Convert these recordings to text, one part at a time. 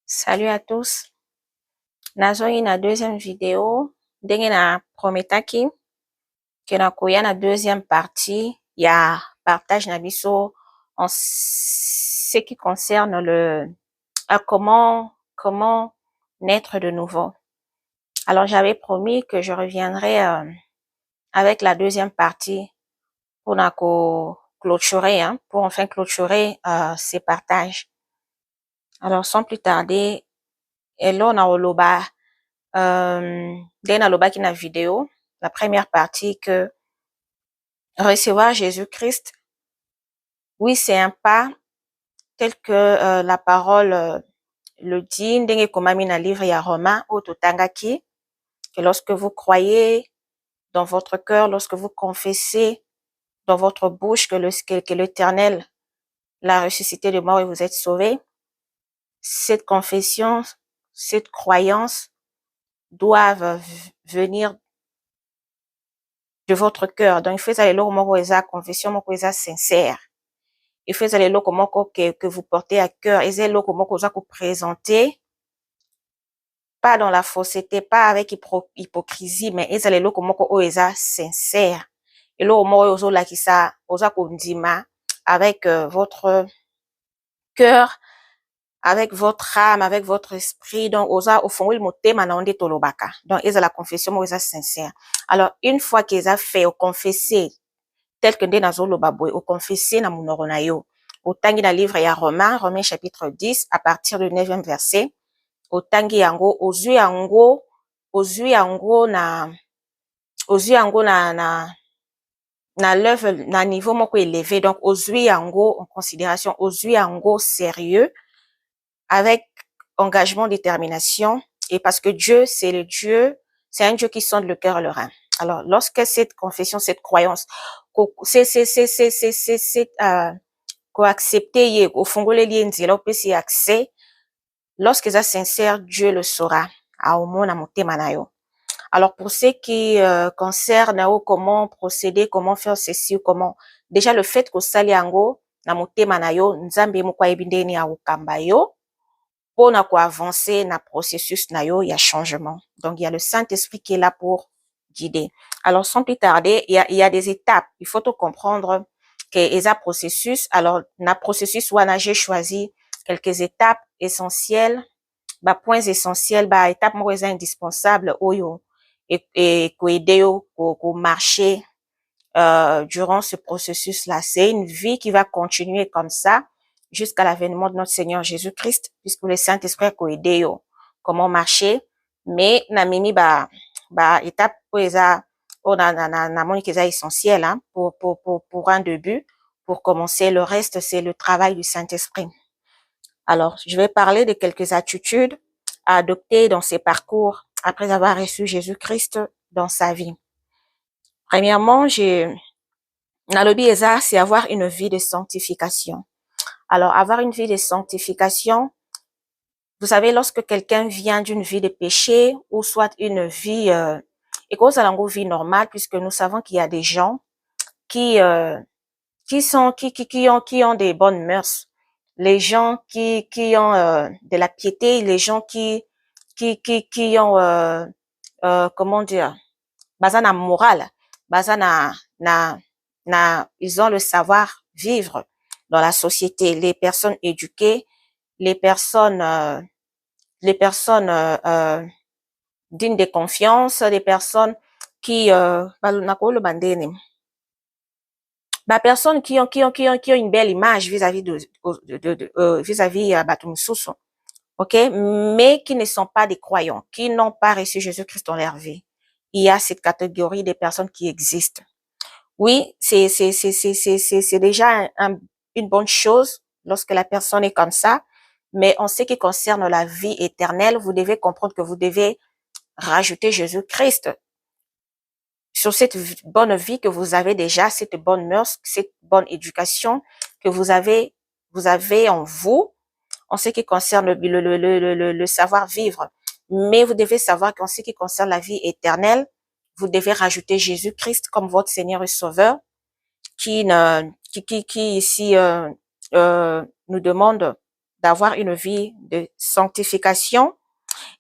Salut à tous. Nazoi na deuxième vidéo. Ndenge na prometaki que nakoya na deuxième partie ya partage na biso en ce qui concerne comment naître de nouveau. Alors j'avais promis que je reviendrai avec la deuxième partie pour clôturer, pour enfin clôturer ces partages. Alors sans plus tarder, hello na oloba dès nalobaki na vidéo, la première partie, que recevoir Jésus-Christ, oui, c'est un pas tel que la parole le dit, ndenge ekomami na livre ya Romains oyo totangaki, que lorsque vous croyez dans votre cœur, lorsque vous confessez dans votre bouche que l'Éternel l'a ressuscité de mort et vous êtes sauvés, cette confession, cette croyance doivent venir de votre cœur. Donc, il faut aller là moko eza confession moko eza sincère. Il faut aller là moko que vous portez à cœur. Et c'est là moko oza ko présenter, pas dans la fausseté, pas avec hypocrisie, mais ils aller là moko o eza sincère. Et là moko ozo lakisa oza ko ndima avec votre cœur, avec votre âme, avec votre esprit. Donc, oza au fond, il motema na onde tolobaka. Donc, ils la confession moko eza sincère. Alors, une fois qu'ils a fait, au confesser, tel que nde nazoloba boye, au confesser na munoko na yo. Otangi na livre ya Romains chapitre 10, à partir du 9e verset. Otangi yango, ozwi yango na level, na niveau moko élevé. Donc, ozwi yango en considération, ozwi yango sérieux, avec engagement, détermination. Et parce que Dieu, c'est un Dieu qui sonde le cœur et le rein. Alors, lorsque cette confession, cette croyance, accepter au fongole lienzela opesi accès, lorsque c'est sincère, Dieu le saura. Aomona motema na yo. Alors, pour ce qui concerne comment procéder, comment faire ceci, comment, déjà le fait que sali yango na motema na yo, nzambe moko ebindeni ya okamba yo, pour na ko avancer na processus na yo, il y a changement. Donc, il y a le Saint-Esprit qui est là pour guider. Alors, sans plus tarder, il y a des étapes. Il faut tout comprendre que les processus. Alors, na processus wana j'ai choisi quelques étapes essentielles, points essentiels, étapes moko eza indispensable oyo et ko aider yo ko marcher durant ce processus-là. C'est une vie qui va continuer comme ça jusqu'à l'avènement de notre Seigneur Jésus-Christ, puisque le Saint-Esprit a aidé yo comment marcher. Mais na mimi étape na moni eza essentiel pour un début, pour commencer. Le reste, c'est le travail du Saint-Esprit. Alors, je vais parler de quelques attitudes à adopter dans ses parcours après avoir reçu Jésus-Christ dans sa vie. Premièrement, nalobi eza, c'est avoir une vie de sanctification. Alors, avoir une vie de sanctification, vous savez, lorsque quelqu'un vient d'une vie de péché, ou soit une vie, et cause à la vie normale, puisque nous savons qu'il y a des gens qui ont des bonnes mœurs, les gens qui ont de la piété, les gens qui ont comment dire, bazana morale, bazana ils ont le savoir vivre dans la société. Les personnes éduquées, les personnes dignes de confiance, les personnes qui personnes qui ont une belle image vis-à-vis vis-à-vis Batumsusu, ok, mais qui ne sont pas des croyants, qui n'ont pas reçu Jésus-Christ dans leur vie. Il y a cette catégorie de personnes qui existent. Oui, c'est déjà une bonne chose lorsque la personne est comme ça, mais en ce qui concerne la vie éternelle, vous devez comprendre que vous devez rajouter Jésus-Christ sur cette bonne vie que vous avez déjà, cette bonne mœurs, cette bonne éducation que vous avez en vous, en ce qui concerne le savoir-vivre. Mais vous devez savoir qu'en ce qui concerne la vie éternelle, vous devez rajouter Jésus-Christ comme votre Seigneur et Sauveur, qui ici nous demande d'avoir une vie de sanctification,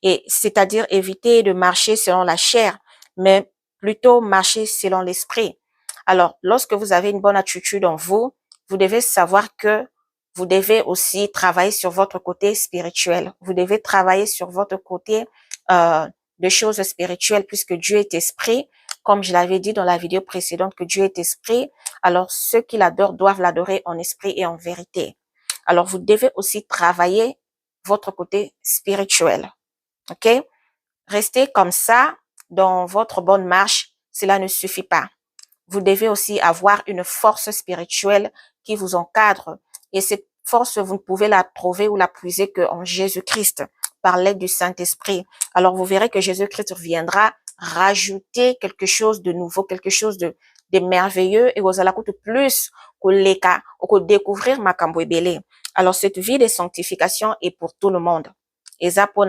et c'est-à-dire éviter de marcher selon la chair, mais plutôt marcher selon l'esprit. Alors, lorsque vous avez une bonne attitude en vous, vous devez savoir que vous devez aussi travailler sur votre côté spirituel. Vous devez travailler sur votre côté de choses spirituelles, puisque Dieu est esprit. Comme je l'avais dit dans la vidéo précédente, que Dieu est esprit. Alors, ceux qui l'adorent doivent l'adorer en esprit et en vérité. Alors, vous devez aussi travailler votre côté spirituel. OK? Rester comme ça dans votre bonne marche, cela ne suffit pas. Vous devez aussi avoir une force spirituelle qui vous encadre. Et cette force, vous ne pouvez la trouver ou la puiser qu'en Jésus-Christ, par l'aide du Saint-Esprit. Alors, vous verrez que Jésus-Christ viendra rajouter quelque chose de nouveau, quelque chose de merveilleux, et vous allez plus que découvrir makambo ebele. Alors, cette vie de sanctification est pour tout le monde. Et ça, pour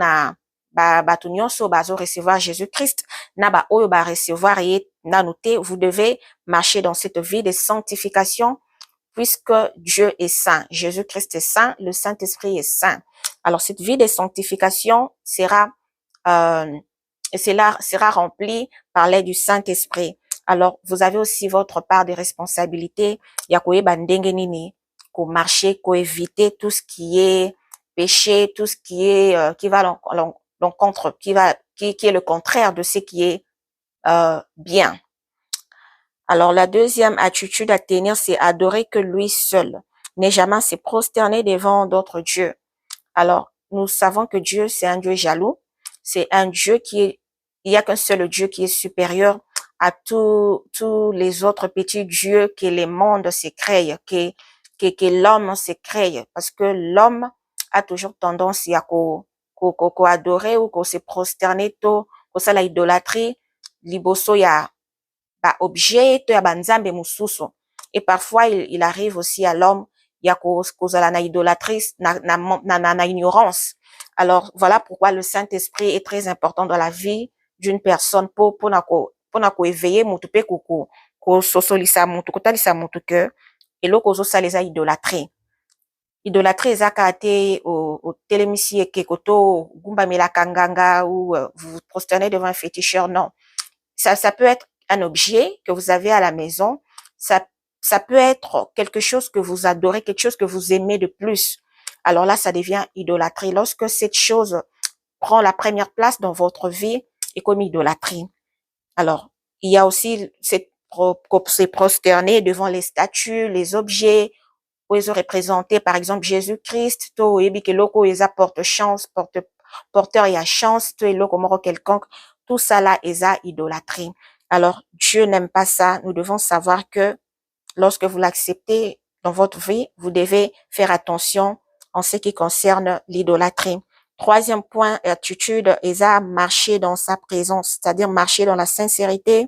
bato nyonso bazo recevoir Jésus-Christ, na ba oyo ba recevoir ye nanoté, vous devez marcher dans cette vie de sanctification, puisque Dieu est saint, Jésus-Christ est saint, le Saint-Esprit est saint. Alors cette vie de sanctification sera remplie par l'aide du Saint-Esprit. Alors vous avez aussi votre part de responsabilité, ya koyeba ndenge nini ko marcher, ko éviter tout ce qui est péché, tout ce qui est qui va l'encontre, qui est le contraire de ce qui est bien. Alors, la deuxième attitude à tenir, c'est adorer que lui seul, n'est jamais se prosterner devant d'autres dieux. Alors, nous savons que Dieu, c'est un Dieu jaloux. C'est un Dieu il y a qu'un seul Dieu qui est supérieur à tous les autres petits dieux que le monde se crée, que l'homme se crée. Parce que l'homme a toujours tendance à adorer ou se prosterner to, ça la idolâtrie, liboso ya objet to ya banzambe mususu. Et parfois il arrive aussi à l'homme ya kozala na idolâtrie na ignorance. Alors voilà pourquoi le Saint-Esprit est très important dans la vie d'une personne pour na ko éveiller mutu pe ko sosolisa mutu kotalisa mutu que eloko ozosala eza idolâtrie. Idolâtrie ezaka te au telemisi ekoto gumbamela kanganga ou vous vous prosternez devant un féticheur, non. Ça peut être un objet que vous avez à la maison, ça peut être quelque chose que vous adorez, quelque chose que vous aimez de plus. Alors là, ça devient idolâtrie. Lorsque cette chose prend la première place dans votre vie, et comme idolâtrie. Alors, il y a aussi se prosterner devant les statues, les objets, où ils ont représenté, par exemple, Jésus-Christ, to ebi ke loko eza porte chance, porteur et à chance, to eloko moro quelconque, tout ça là eza idolâtrie. Alors, Dieu n'aime pas ça. Nous devons savoir que lorsque vous l'acceptez dans votre vie, vous devez faire attention en ce qui concerne l'idolâtrie. Troisième point, attitude, eza marcher dans sa présence, c'est-à-dire marcher dans la sincérité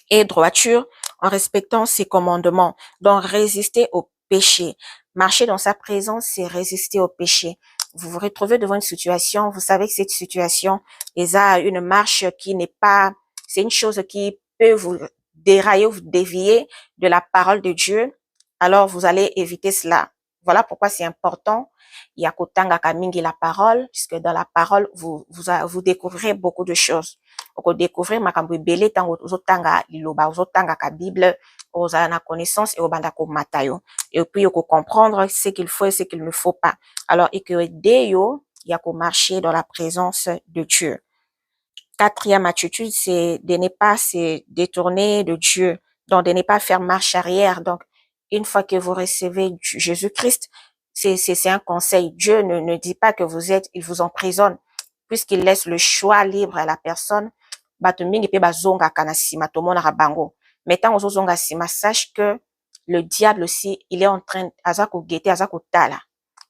et droiture en respectant ses commandements. Donc, résister au péché. Marcher dans sa présence, c'est résister au péché. Vous vous retrouvez devant une situation, vous savez que cette situation est une marche qui n'est pas, c'est une chose qui peut vous dérailler ou vous dévier de la parole de Dieu. Alors, vous allez éviter cela. Voilà pourquoi c'est important. Il y a kotanga kamingi la parole, puisque dans la parole, vous découvrez beaucoup de choses. Vous découvrez makambo ebele tango ozotanga liloba, ozotanga ka Bible, ozala na connaissance et obanda ko matayo. Et puis vous comprendre ce qu'il faut et ce qu'il ne faut pas. Alors, et que deyo, il y a ko marcher dans la présence de Dieu. Quatrième attitude, c'est de ne pas se détourner de Dieu, donc de ne pas faire marche arrière. Donc, une fois que vous recevez Jésus-Christ, c'est un conseil. Dieu ne dit pas que il vous emprisonne, puisqu'il laisse le choix libre à la personne. Bato mingi pe bazonga kana sima tomona bango. Mais tant ozonga sima, sache que le diable aussi, il est en train azako guetter, azako tala.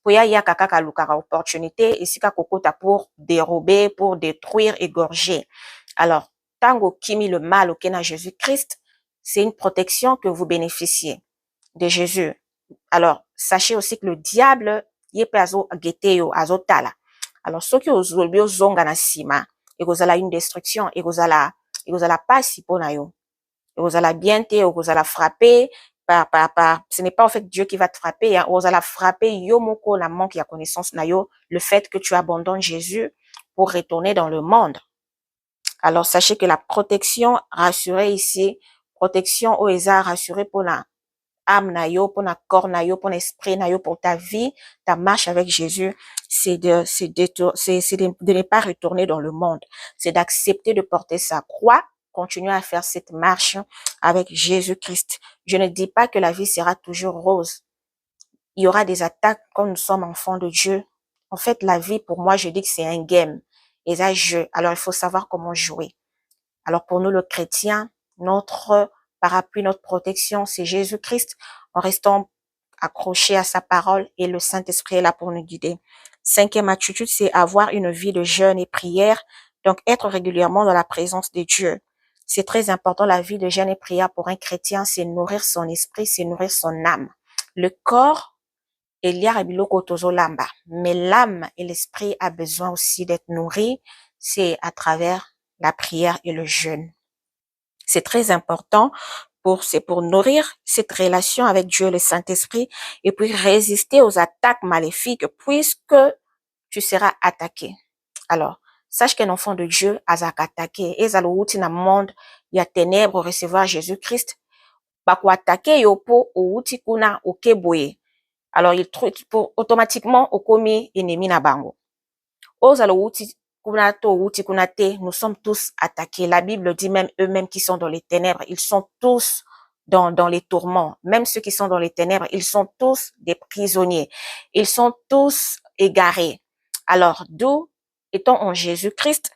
Poya ya kaka lukaka opportunité esika kokota pour dérober, pour détruire, égorger. Alors, tango kimi le mal au Kena Jésus-Christ, c'est une protection que vous bénéficiez de Jésus. Alors, sachez aussi que le diable, yepe azo geteyo, azo tala. Alors, ceux qui ozolbi ozonga na sima, ekozala une destruction, ekozala pasi pona yo. Ekozala bien te, ekozala frapper, ce n'est pas en fait Dieu qui va te frapper, hein. Vous allez frapper yo moko la manque de connaissance na yo, le fait que tu abandonnes Jésus pour retourner dans le monde. Alors, sachez que la protection rassurée ici, protection au eza rassurée pour la âme na yo, pour la corps na yo, pour l'esprit na yo, pour ta vie, ta marche avec Jésus, c'est de ne pas retourner dans le monde. C'est d'accepter de porter sa croix, continuer à faire cette marche avec Jésus-Christ. Je ne dis pas que la vie sera toujours rose. Il y aura des attaques quand nous sommes enfants de Dieu. En fait, la vie, pour moi, je dis que c'est un game. Et ça, alors il faut savoir comment jouer. Alors pour nous, le chrétien, notre parapluie, notre protection, c'est Jésus-Christ, en restant accroché à sa parole, et le Saint-Esprit est là pour nous guider. 5e attitude, c'est avoir une vie de jeûne et prière, donc être régulièrement dans la présence de Dieu. C'est très important, la vie de jeûne et prière pour un chrétien, c'est nourrir son esprit, c'est nourrir son âme. Le corps, mais l'âme et l'esprit a besoin aussi d'être nourris, c'est à travers la prière et le jeûne. C'est très important c'est pour nourrir cette relation avec Dieu, le Saint-Esprit, et puis résister aux attaques maléfiques, puisque tu seras attaqué. Alors, sache qu'un enfant de Dieu a attaqué, et ça le na monde, il y a ténèbres, recevoir Jésus-Christ, attaquer yo po outi kuna okeboye. Alors, il trouve automatiquement au commis ennemi na bango. Nous sommes tous attaqués. La Bible dit même eux-mêmes qui sont dans les ténèbres, ils sont tous dans les tourments. Même ceux qui sont dans les ténèbres, ils sont tous des prisonniers. Ils sont tous égarés. Alors, d'où étant en Jésus-Christ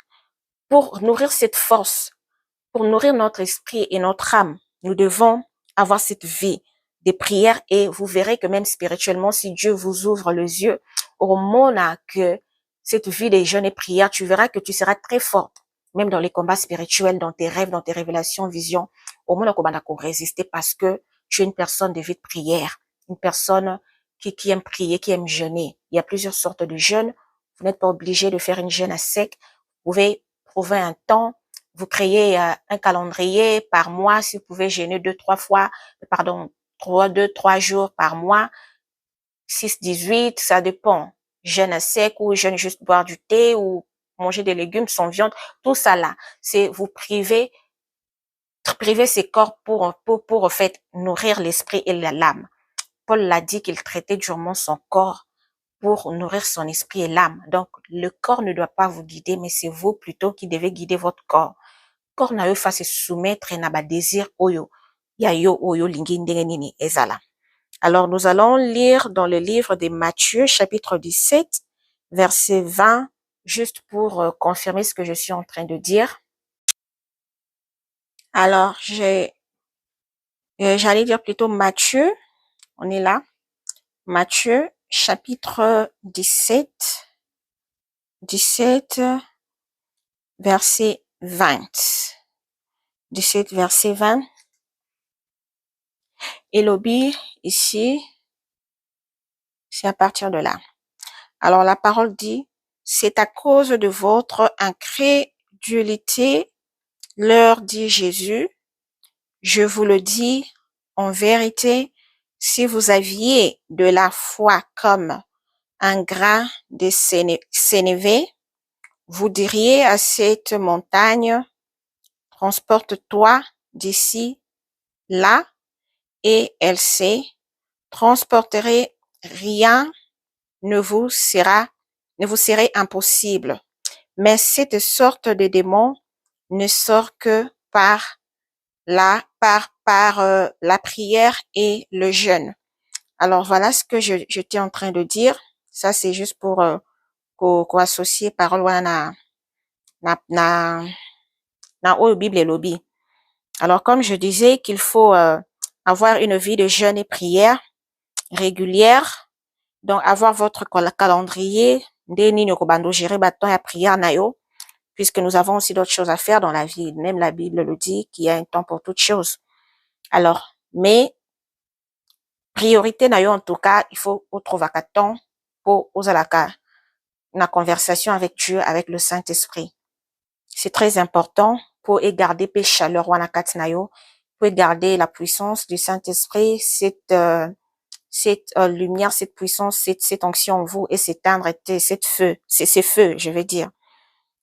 pour nourrir cette force, pour nourrir notre esprit et notre âme. Nous devons avoir cette vie des prières et vous verrez que même spirituellement, si Dieu vous ouvre les yeux, au moment que cette vie des jeûnes et prières, tu verras que tu seras très forte, même dans les combats spirituels, dans tes rêves, dans tes révélations, visions, au moment qu'on résister parce que tu es une personne de vie de prière, une personne qui aime prier, qui aime jeûner. Il y a plusieurs sortes de jeûnes. Vous n'êtes pas obligé de faire une jeûne à sec. Vous pouvez trouver un temps. Vous créez un calendrier par mois. Si vous pouvez jeûner 2-3 jours par mois. 6-18, ça dépend. Jeûne à sec ou jeûne juste boire du thé ou manger des légumes sans viande. Tout ça là, c'est vous priver ces corps pour en fait nourrir l'esprit et l'âme. Paul l'a dit qu'il traitait durement son corps pour nourrir son esprit et l'âme. Donc, le corps ne doit pas vous guider, mais c'est vous plutôt qui devez guider votre corps. Corps na yo fa se soumettre na ba désir oyo. Ya yo oyo lingi ndenge nini ezala. Alors, nous allons lire dans le livre de Matthieu, chapitre 17, verset 20, juste pour confirmer ce que je suis en train de dire. Alors, j'allais dire plutôt Matthieu, on est là. Matthieu, chapitre 17, verset 20. 17, verset 20. Et l'obi, ici, c'est à partir de là. Alors, la parole dit, c'est à cause de votre incrédulité, leur dit Jésus, je vous le dis en vérité, si vous aviez de la foi comme un grain de sénévé, vous diriez à cette montagne, transporte-toi d'ici là, et elle se transporterait, rien ne vous serait impossible. Mais cette sorte de démon ne sort que par la prière et le jeûne. Alors voilà ce que j'étais en train de dire. Ça c'est juste pour qu'on associe parole na Bible et lobby. Alors comme je disais qu'il faut avoir une vie de jeûne et prière régulière. Donc avoir votre calendrier gérer temps à prière na yo, puisque nous avons aussi d'autres choses à faire dans la vie. Même la Bible le dit qu'il y a un temps pour toutes choses. Alors, mais priorité na yo en tout cas, il faut trouver un temps pour la conversation avec Dieu, avec le Saint-Esprit. C'est très important pour garder paix chaleur wana kat na yo, pouvez garder la puissance du Saint-Esprit, cette lumière, cette puissance, cette onction en vous et s'éteindre, ces feux, je vais dire.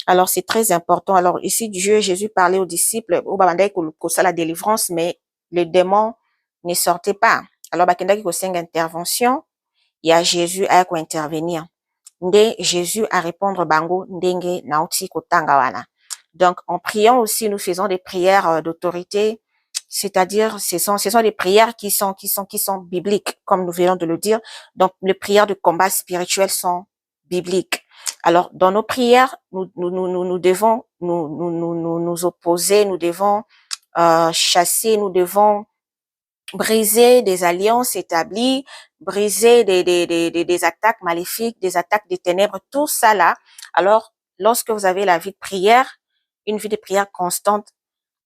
Alors, c'est très important. Alors, ici, Jésus parlait aux disciples, au babandai ça la délivrance, mais le démon ne sortait pas. Alors, bakendaki kosenga intervention, il y a Jésus à intervenir. Nde Jésus à répondre bango ndenge nauti kotanga wana. Donc, en priant aussi, nous faisons des prières d'autorité, c'est-à-dire, ce sont des prières qui sont bibliques, comme nous venons de le dire. Donc, les prières de combat spirituel sont bibliques. Alors, dans nos prières, nous devons nous opposer, nous devons chasser, nous devons briser des alliances établies, briser des attaques maléfiques, des attaques des ténèbres, tout ça là. Alors, lorsque vous avez la vie de prière, une vie de prière constante,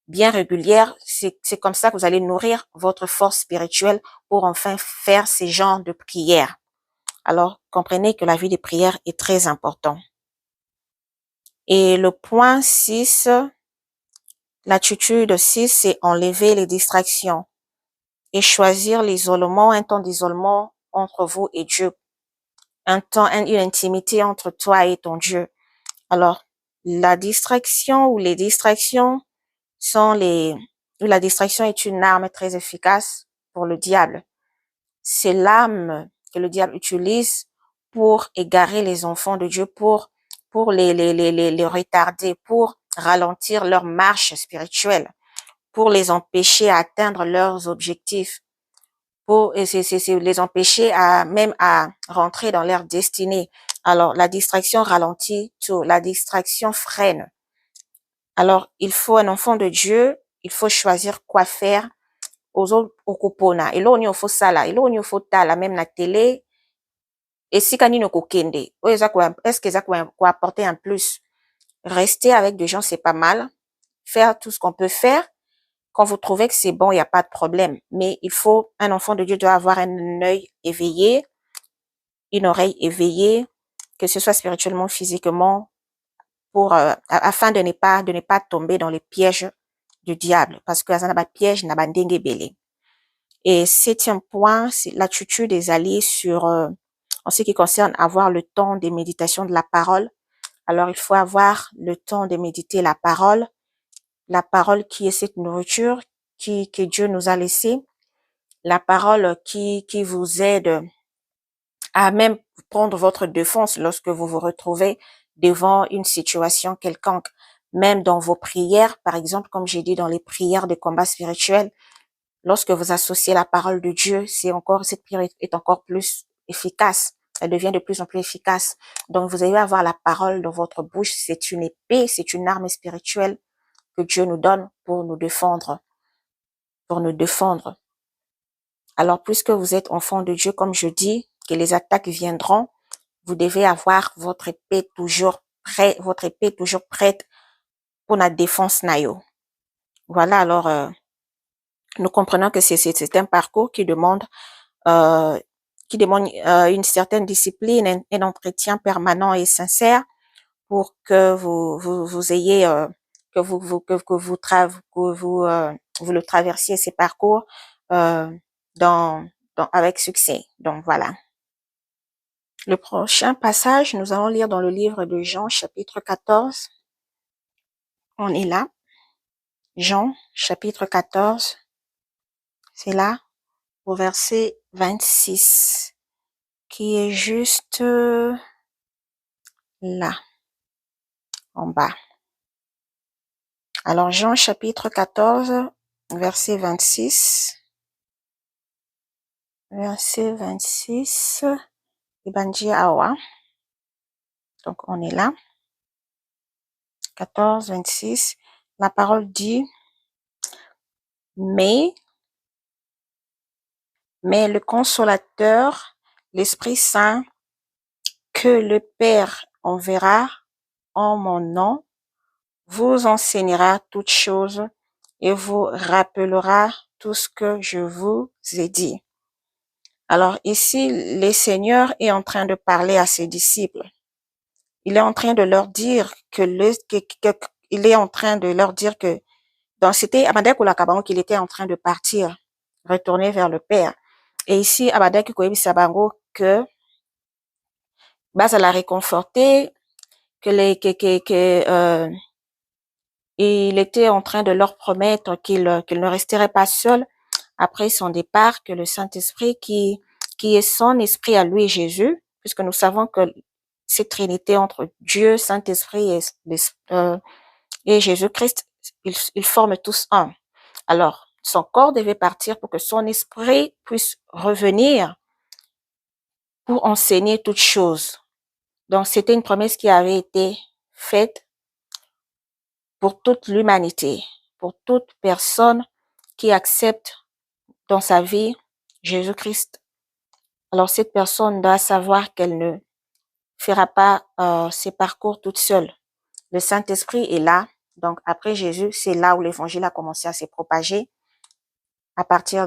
bien régulière, c'est comme ça que vous allez nourrir votre force spirituelle pour enfin faire ces genres de prières. Alors, comprenez que la vie de prière est très importante. Et le point 6, l'attitude 6, c'est enlever les distractions et choisir l'isolement, un temps d'isolement entre vous et Dieu, un temps, une intimité entre toi et ton Dieu. Alors, la distraction ou les distractions la distraction est une arme très efficace pour le diable. C'est l'arme que le diable utilise pour égarer les enfants de Dieu, pour les retarder, pour ralentir leur marche spirituelle, pour les empêcher à atteindre leurs objectifs, pour les empêcher même à rentrer dans leur destinée. Alors, la distraction ralentit tout, la distraction freine. Alors, il faut un enfant de Dieu, il faut choisir quoi faire aux autres okupona. Et là, on y faut ça là, et là, on y faut ta la même la télé. Et si kanini okokende, est-ce que ça quoi apporter un plus? Rester avec des gens, c'est pas mal. Faire tout ce qu'on peut faire. Quand vous trouvez que c'est bon, il n'y a pas de problème. Mais un enfant de Dieu doit avoir un œil éveillé, une oreille éveillée, que ce soit spirituellement, physiquement, afin de ne pas tomber dans les pièges du diable. Parce que ça n'a pas de piège, n'a pas de belé. Et 7e point, c'est l'attitude des alliés en ce qui concerne avoir le temps de méditation de la parole. Alors, il faut avoir le temps de méditer la parole qui est cette nourriture que Dieu nous a laissée, la parole qui vous aide à même prendre votre défense lorsque vous vous retrouvez devant une situation quelconque, même dans vos prières, par exemple, comme j'ai dit dans les prières de combat spirituel, lorsque vous associez la parole de Dieu, cette prière est encore plus efficace. Elle devient de plus en plus efficace. Donc, vous allez avoir la parole dans votre bouche. C'est une épée, c'est une arme spirituelle que Dieu nous donne pour nous défendre. Alors, puisque vous êtes enfant de Dieu, comme je dis, que les attaques viendront, vous devez avoir votre épée toujours prête pour la défense nayo. Voilà, alors, nous comprenons que c'est un parcours qui demande une certaine discipline, un entretien permanent et sincère pour que vous ayez que vous le traversiez ces parcours avec succès. Donc voilà. Le prochain passage, nous allons lire dans le livre de Jean, chapitre 14. On est là. Jean, chapitre 14. C'est là, au verset 26, qui est juste là, en bas. Alors, Jean, chapitre 14, verset 26. Verset 26. Ibanji Awa. Donc, on est là. 14, 26. La parole dit, mais le consolateur, l'Esprit Saint, que le Père enverra en mon nom, vous enseignera toutes choses et vous rappellera tout ce que je vous ai dit. Alors ici, le Seigneur est en train de parler à ses disciples. Il est en train de leur dire que Donc, c'était Abadek Oulakabango qu'il était en train de partir, retourner vers le Père. Et ici, Abadek Koyebi Sabango que ça l'a réconforté, il était en train de leur promettre qu'il ne resterait pas seul après son départ, que le Saint-Esprit qui est son esprit à lui, Jésus, puisque nous savons que cette trinité entre Dieu, Saint-Esprit et Jésus-Christ, ils forment tous un. Alors, son corps devait partir pour que son esprit puisse revenir pour enseigner toutes choses. Donc, c'était une promesse qui avait été faite pour toute l'humanité, pour toute personne qui accepte dans sa vie Jésus-Christ. Alors, cette personne doit savoir qu'elle ne fera pas ses parcours toute seule. Le Saint-Esprit est là. Donc, après Jésus, c'est là où l'évangile a commencé à se propager à partir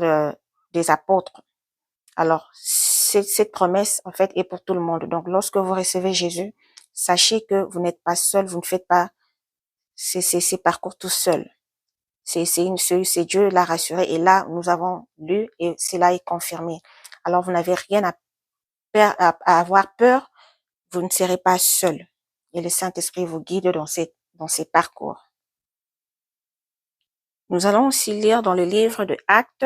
des apôtres. Alors, cette promesse, en fait, est pour tout le monde. Donc, lorsque vous recevez Jésus, sachez que vous n'êtes pas seul, vous ne faites pas ces parcours tout seul. C'est Dieu l'a rassuré. Et là, nous avons lu et cela est confirmé. Alors, vous n'avez rien à avoir peur. Vous ne serez pas seul. Et le Saint-Esprit vous guide dans ces parcours. Nous allons aussi lire dans le livre de Actes,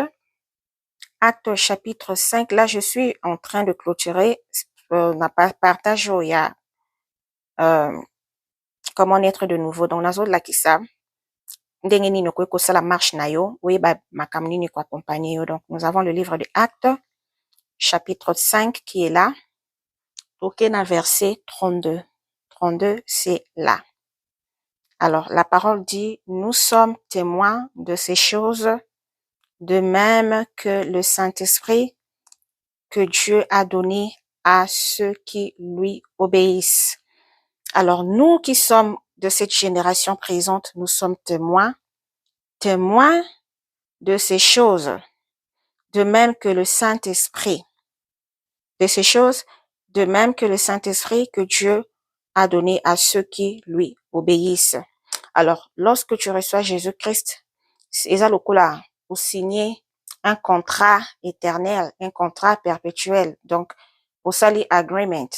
Actes chapitre 5. Là, je suis en train de clôturer na partage il y a comment naître de nouveau. Donc, nazo lakisa ndenge nini okoki kosala marche na yo, oyeba makambo nini koaccompagner yo. Donc, nous avons le livre de Actes, chapitre 5 qui est là. Ok, na verset 32. 32, c'est là. Alors, la parole dit, nous sommes témoins de ces choses, de même que le Saint-Esprit que Dieu a donné à ceux qui lui obéissent. Alors, nous qui sommes de cette génération présente, nous sommes témoins de ces choses, de même que le Saint-Esprit, de ces choses, de même que le Saint-Esprit que Dieu a donné à ceux qui lui obéissent. Alors, lorsque tu reçois Jésus-Christ, eza lokola ou signer un contrat éternel, un contrat perpétuel. Donc, au sali agreement,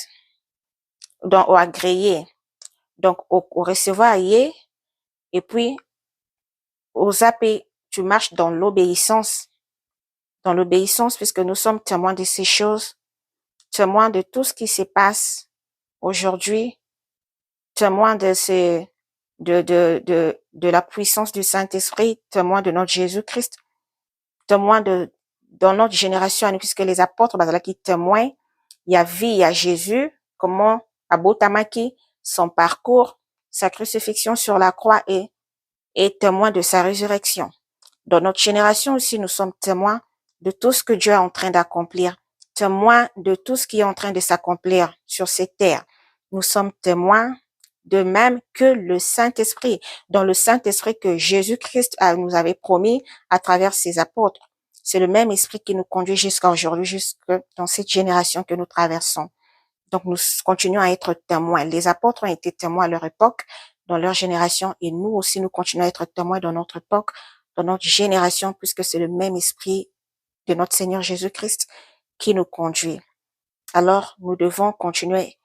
donc au agréé, donc au recevoir yé, et puis au zappé, tu marches dans l'obéissance, puisque nous sommes témoins de ces choses, témoins de tout ce qui se passe aujourd'hui, témoins de la puissance du Saint-Esprit, témoins de notre Jésus-Christ, témoins dans notre génération, puisque les apôtres, qui témoignent, il y a vie, il y a Jésus, comment Abotamaki, son parcours, sa crucifixion sur la croix est témoin de sa résurrection. Dans notre génération aussi, nous sommes témoins de tout ce que Dieu est en train d'accomplir, témoins de tout ce qui est en train de s'accomplir sur cette terre. Nous sommes témoins de même que le Saint-Esprit, dans le Saint-Esprit que Jésus-Christ nous avait promis à travers ses apôtres. C'est le même esprit qui nous conduit jusqu'à aujourd'hui, jusque dans cette génération que nous traversons. Donc, nous continuons à être témoins. Les apôtres ont été témoins à leur époque, dans leur génération, et nous aussi, nous continuons à être témoins dans notre époque, dans notre génération, puisque c'est le même esprit de notre Seigneur Jésus-Christ qui nous conduit. Alors, nous devons continuer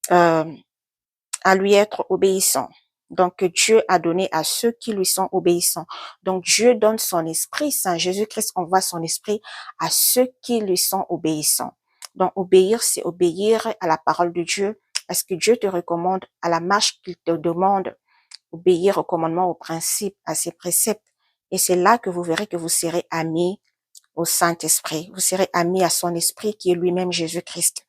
à lui être obéissants. Donc, Dieu a donné à ceux qui lui sont obéissants. Donc, Dieu donne son esprit saint. Jésus-Christ envoie son esprit à ceux qui lui sont obéissants. Donc, obéir, c'est obéir à la parole de Dieu, à ce que Dieu te recommande, à la marche qu'il te demande, obéir au commandement, aux principes, à ses préceptes. Et c'est là que vous verrez que vous serez amis au Saint-Esprit. Vous serez amis à son esprit qui est lui-même Jésus-Christ.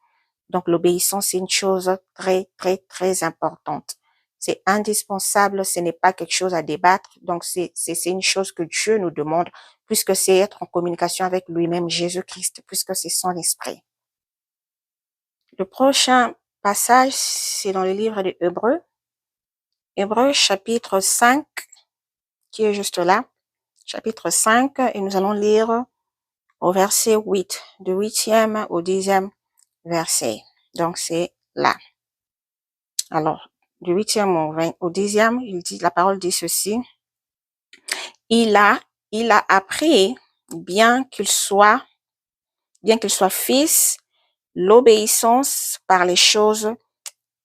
Donc, l'obéissance, c'est une chose très, très, très importante. C'est indispensable, ce n'est pas quelque chose à débattre. Donc, c'est une chose que Dieu nous demande, puisque c'est être en communication avec lui-même, Jésus-Christ, puisque c'est son esprit. Le prochain passage, c'est dans le livre de Hébreux. Hébreux, chapitre 5, qui est juste là. Chapitre 5, et nous allons lire au verset 8, du 8e au 10e verset. Donc, c'est là. Alors, du 8e au 10e, la parole dit ceci. il a appris, bien qu'il soit fils, l'obéissance par les choses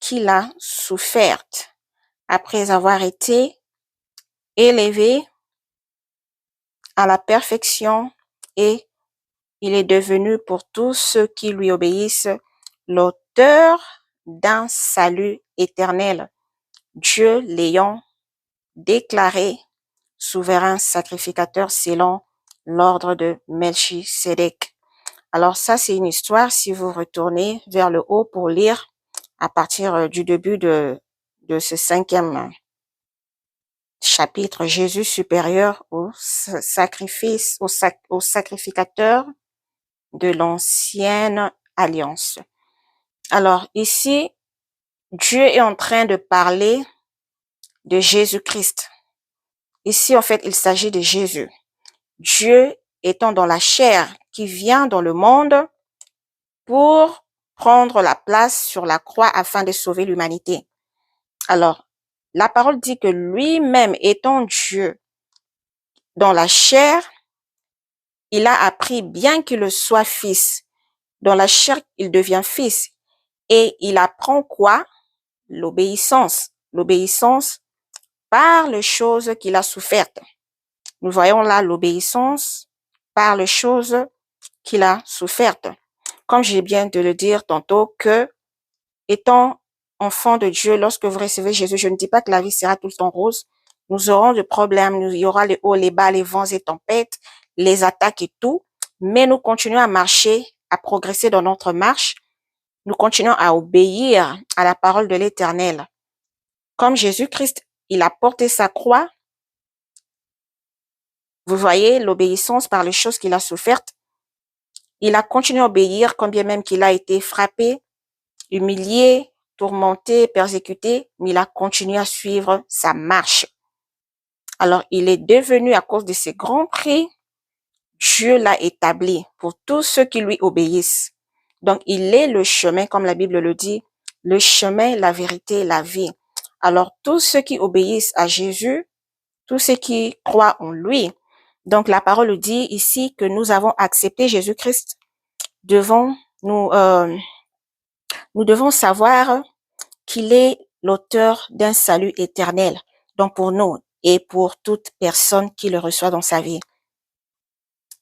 qu'il a souffertes après avoir été élevé à la perfection, et il est devenu pour tous ceux qui lui obéissent l'auteur d'un salut éternel, Dieu l'ayant déclaré souverain sacrificateur selon l'ordre de Melchisédek. Alors ça, c'est une histoire, si vous retournez vers le haut pour lire à partir du début de ce 5e chapitre, Jésus supérieur au sacrifice, au sacrificateur de l'ancienne alliance. Alors ici, Dieu est en train de parler de Jésus-Christ. Ici, en fait, il s'agit de Jésus. Dieu étant dans la chair, qui vient dans le monde pour prendre la place sur la croix afin de sauver l'humanité. Alors, la parole dit que lui-même étant Dieu dans la chair, il a appris, bien qu'il soit fils, dans la chair, il devient fils. Et il apprend quoi? L'obéissance. L'obéissance par les choses qu'il a souffertes. Nous voyons là l'obéissance par les choses qu'il a souffertes. Comme j'ai bien de le dire tantôt, que étant enfant de Dieu, lorsque vous recevez Jésus, je ne dis pas que la vie sera tout le temps rose. Nous aurons des problèmes, il y aura les hauts, les bas, les vents et tempêtes, les attaques et tout. Mais nous continuons à marcher, à progresser dans notre marche. Nous continuons à obéir à la parole de l'Éternel. Comme Jésus-Christ, il a porté sa croix. Vous voyez l'obéissance par les choses qu'il a souffertes. Il a continué à obéir, combien même qu'il a été frappé, humilié, tourmenté, persécuté, mais il a continué à suivre sa marche. Alors, il est devenu, à cause de ses grands prix, Dieu l'a établi pour tous ceux qui lui obéissent. Donc, il est le chemin, comme la Bible le dit, le chemin, la vérité, la vie. Alors, tous ceux qui obéissent à Jésus, tous ceux qui croient en lui, donc la parole dit ici que nous avons accepté Jésus-Christ, nous devons savoir qu'il est l'auteur d'un salut éternel, donc pour nous et pour toute personne qui le reçoit dans sa vie,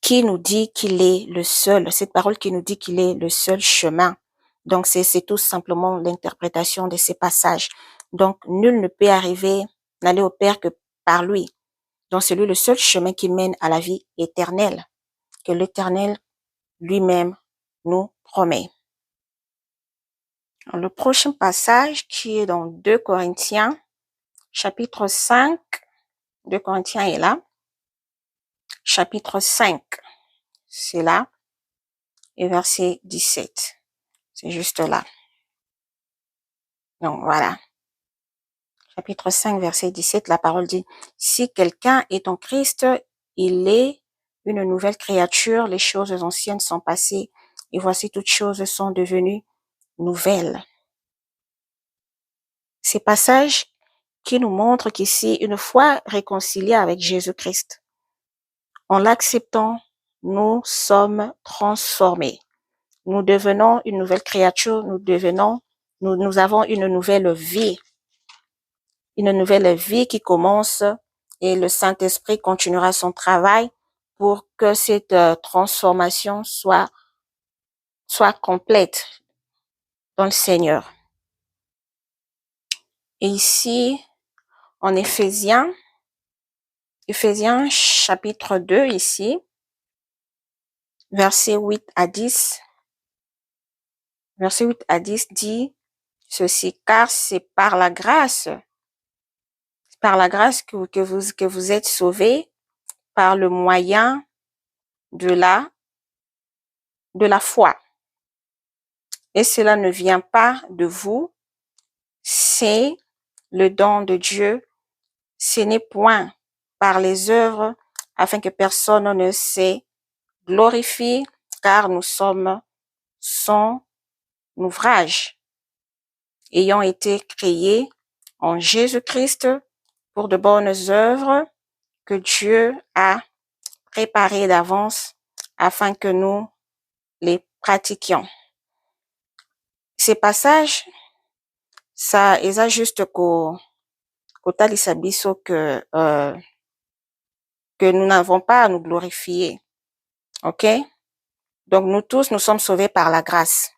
qui nous dit qu'il est le seul, cette parole qui nous dit qu'il est le seul chemin. Donc c'est tout simplement l'interprétation de ces passages. Donc nul ne peut n'aller au Père que par lui. Donc c'est lui le seul chemin qui mène à la vie éternelle, que l'Éternel lui-même nous promet. Le prochain passage qui est dans 2 Corinthiens, chapitre 5, 2 Corinthiens est là, chapitre 5, c'est là, et verset 17, c'est juste là. Donc voilà, chapitre 5, verset 17, la parole dit, « Si quelqu'un est en Christ, il est une nouvelle créature, les choses anciennes sont passées, et voici toutes choses sont devenues nouvelles. » Ces passages qui nous montrent qu'ici, une fois réconciliés avec Jésus-Christ, en l'acceptant, nous sommes transformés. Nous devenons une nouvelle créature, nous avons une nouvelle vie qui commence, et le Saint-Esprit continuera son travail pour que cette transformation soit complète dans le Seigneur. Et ici, en Éphésiens chapitre 2 ici, verset 8 à 10. Verset 8 à 10 dit ceci, « Car c'est par la grâce que vous êtes sauvés par le moyen de la foi. Et cela ne vient pas de vous, c'est le don de Dieu. Ce n'est point par les œuvres, afin que personne ne se glorifie, car nous sommes son ouvrage, ayant été créés en Jésus-Christ pour de bonnes œuvres, que Dieu a préparés d'avance afin que nous les pratiquions. Ces passages, ça eza juste kotalisa biso que nous n'avons pas à nous glorifier. OK? Donc nous tous, nous sommes sauvés par la grâce.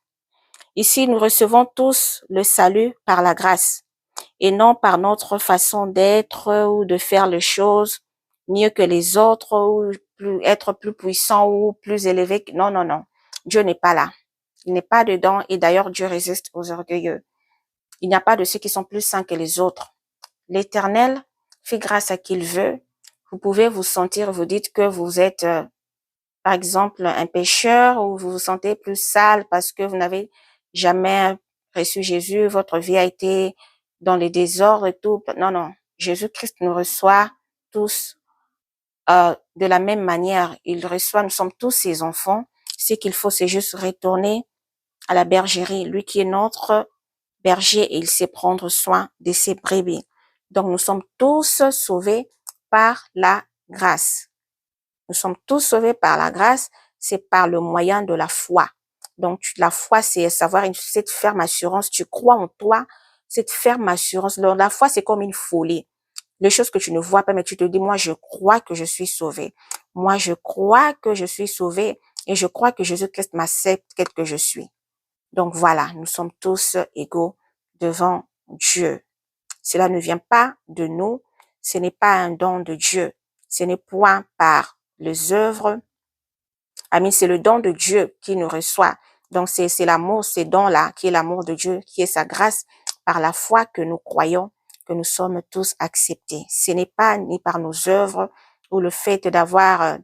Ici, nous recevons tous le salut par la grâce et non par notre façon d'être ou de faire les choses mieux que les autres ou être plus puissant ou plus élevé. Non, non, non. Dieu n'est pas là. Il n'est pas dedans et d'ailleurs Dieu résiste aux orgueilleux. Il n'y a pas de ceux qui sont plus saints que les autres. L'Éternel fait grâce à qui il veut. Vous pouvez vous sentir, vous dites que vous êtes, par exemple, un pécheur ou vous vous sentez plus sale parce que vous n'avez jamais reçu Jésus, votre vie a été dans les désordres et tout. Non, non. Jésus-Christ nous reçoit tous de la même manière. Il reçoit, nous sommes tous ses enfants. Ce qu'il faut, c'est juste retourner à la bergerie. Lui qui est notre berger et il sait prendre soin de ses brebis. Donc, nous sommes tous sauvés par la grâce. Nous sommes tous sauvés par la grâce, c'est par le moyen de la foi. Donc, la foi, c'est savoir cette ferme assurance. Tu crois en toi, cette ferme assurance. La foi, c'est comme une folie. Les choses que tu ne vois pas, mais tu te dis, moi, je crois que je suis sauvé. Moi, je crois que je suis sauvé et je crois que Jésus-Christ m'accepte tel que je suis. Donc, voilà, nous sommes tous égaux devant Dieu. Cela ne vient pas de nous, ce n'est pas un don de Dieu, ce n'est point par les œuvres. Amis, c'est le don de Dieu qui nous reçoit. Donc, c'est l'amour, ce don-là, qui est l'amour de Dieu, qui est sa grâce, par la foi que nous croyons que nous sommes tous acceptés. Ce n'est pas ni par nos œuvres ou le fait d'avoir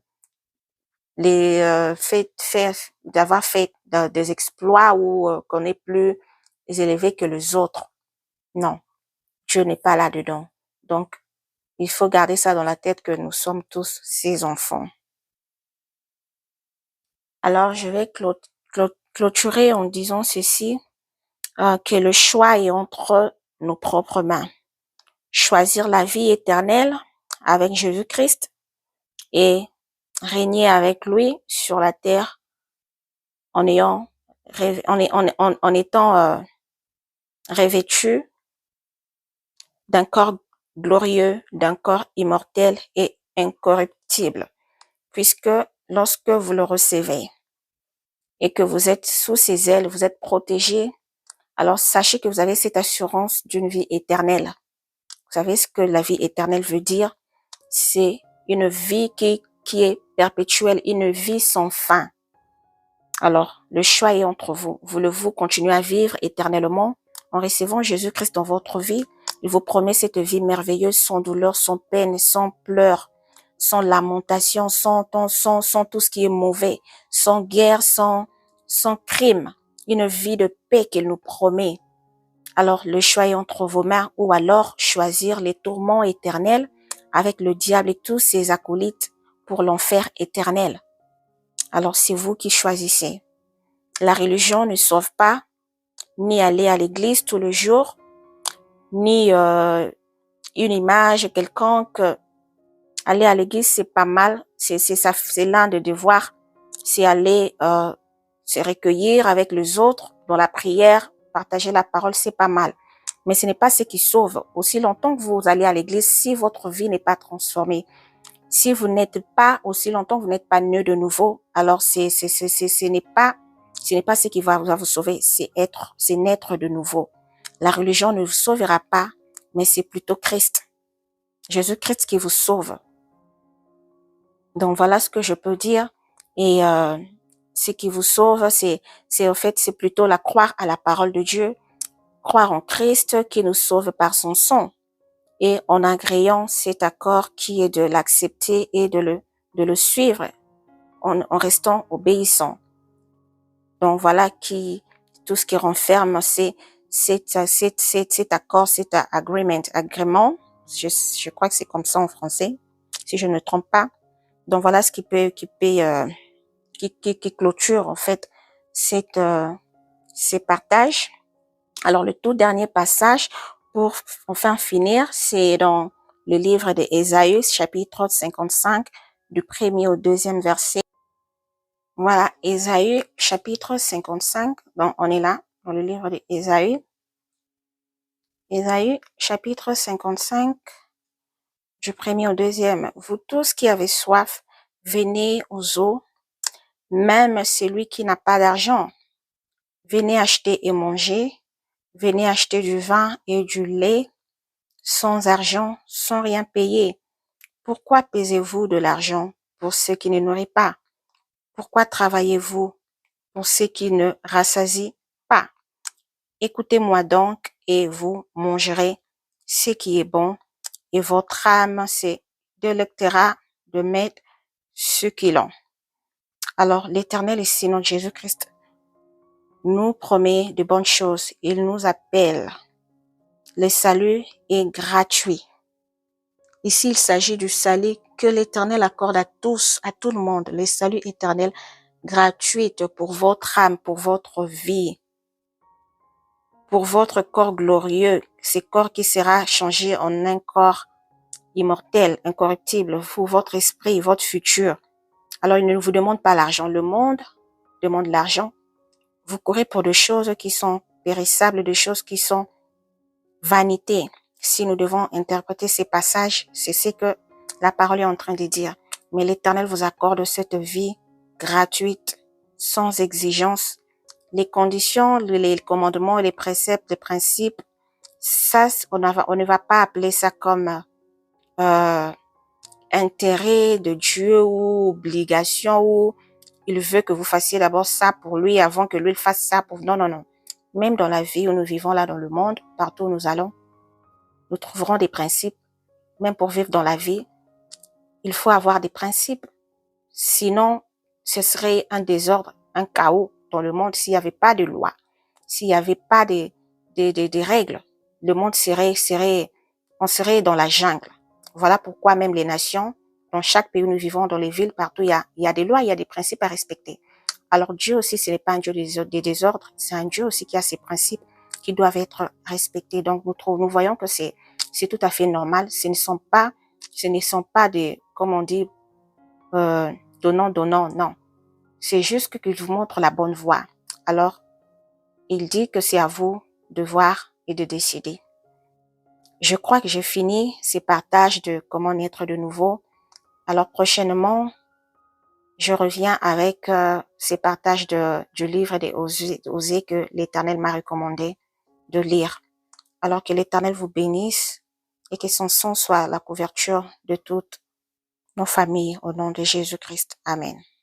d'avoir fait des exploits ou qu'on est plus élevé que les autres. Non, Dieu n'est pas là-dedans. Donc, il faut garder ça dans la tête que nous sommes tous ses enfants. Alors, je vais clôturer en disant ceci, que le choix est entre nos propres mains. Choisir la vie éternelle avec Jésus-Christ et régner avec lui sur la terre en étant revêtu d'un corps glorieux, d'un corps immortel et incorruptible, puisque lorsque vous le recevez et que vous êtes sous ses ailes, vous êtes protégé, alors sachez que vous avez cette assurance d'une vie éternelle. Vous savez ce que la vie éternelle veut dire? C'est une vie qui est perpétuelle, une vie sans fin. Alors, le choix est entre vous. Voulez-vous continuer à vivre éternellement en recevant Jésus-Christ dans votre vie? Il vous promet cette vie merveilleuse, sans douleur, sans peine, sans pleurs, sans lamentation, sans tout ce qui est mauvais, sans guerre, sans crime. Une vie de paix qu'il nous promet. Alors, le choix est entre vos mains, ou alors choisir les tourments éternels avec le diable et tous ses acolytes pour l'enfer éternel. Alors, c'est vous qui choisissez. La religion ne sauve pas, ni aller à l'église tous les jours, ni une image quelconque. Aller à l'église, c'est pas mal, c'est l'un des devoirs, c'est aller se recueillir avec les autres dans la prière, partager la parole, c'est pas mal. Mais ce n'est pas ce qui sauve. Aussi longtemps que vous allez à l'église, si votre vie n'est pas transformée, si vous n'êtes pas, aussi longtemps que vous n'êtes pas né de nouveau, alors ce n'est pas ce qui va vous sauver, c'est naître de nouveau. La religion ne vous sauvera pas, mais c'est plutôt Christ. Jésus-Christ qui vous sauve. Donc voilà ce que je peux dire. Et ce qui vous sauve, c'est en fait, c'est plutôt croire à la parole de Dieu, croire en Christ qui nous sauve par son sang. Et en agréant cet accord qui est de l'accepter et de le suivre en restant obéissant. Donc voilà tout ce qui renferme cet accord, cet agrément. Je crois que c'est comme ça en français, si je ne me trompe pas. Donc voilà ce qui clôture en fait ces partages. Alors le tout dernier passage pour enfin finir, c'est dans le livre d'Ésaïe, chapitre 55, du premier au deuxième verset. Voilà, Ésaïe, chapitre 55. Donc, on est là, dans le livre d'Ésaïe. Ésaïe, chapitre 55, du premier au deuxième. Vous tous qui avez soif, venez aux eaux, même celui qui n'a pas d'argent. Venez acheter et manger, venez acheter du vin et du lait, sans argent, sans rien payer. Pourquoi pesez-vous de l'argent pour ceux qui ne nourrissent pas? Pourquoi travaillez-vous pour ceux qui ne rassasient pas? Écoutez-moi donc et vous mangerez ce qui est bon et votre âme se délectera de mettre ce qu'il a. Alors l'Éternel ici, notre Jésus-Christ, nous promet de bonnes choses. Il nous appelle. Le salut est gratuit. Ici, il s'agit du salut que l'Éternel accorde à tous, à tout le monde. Le salut éternel gratuit pour votre âme, pour votre vie, pour votre corps glorieux, ce corps qui sera changé en un corps immortel, incorruptible, pour votre esprit, votre futur. Alors, il ne vous demande pas l'argent. Le monde demande l'argent. Vous courez pour des choses qui sont périssables, des choses qui sont vanité. Si nous devons interpréter ces passages, c'est ce que la parole est en train de dire. Mais l'Éternel vous accorde cette vie gratuite, sans exigence. Les conditions, les commandements, les préceptes, les principes, ça, on ne va pas appeler ça comme intérêt de Dieu ou obligation ou il veut que vous fassiez d'abord ça pour lui avant que lui fasse ça pour... Non, non, non. Même dans la vie où nous vivons là dans le monde, partout où nous allons, nous trouverons des principes. Même pour vivre dans la vie, il faut avoir des principes. Sinon, ce serait un désordre, un chaos dans le monde s'il n'y avait pas de loi, s'il n'y avait pas de règles. Le monde on serait dans la jungle. Voilà pourquoi même les nations, dans chaque pays où nous vivons, dans les villes, partout, il y a des lois, il y a des principes à respecter. Alors Dieu aussi, ce n'est pas un Dieu des désordres, c'est un Dieu aussi qui a ses principes qui doivent être respectés. Donc nous voyons que c'est tout à fait normal. Ce ne sont pas des, comme on dit, donnant, non. C'est juste qu'il vous montre la bonne voie. Alors, il dit que c'est à vous de voir et de décider. Je crois que j'ai fini ces partages de comment naître de nouveau. Alors, prochainement, je reviens avec ces partages du livre des Osées que l'Éternel m'a recommandé de lire. Alors que l'Éternel vous bénisse et que son sang soit la couverture de toutes nos familles au nom de Jésus-Christ. Amen.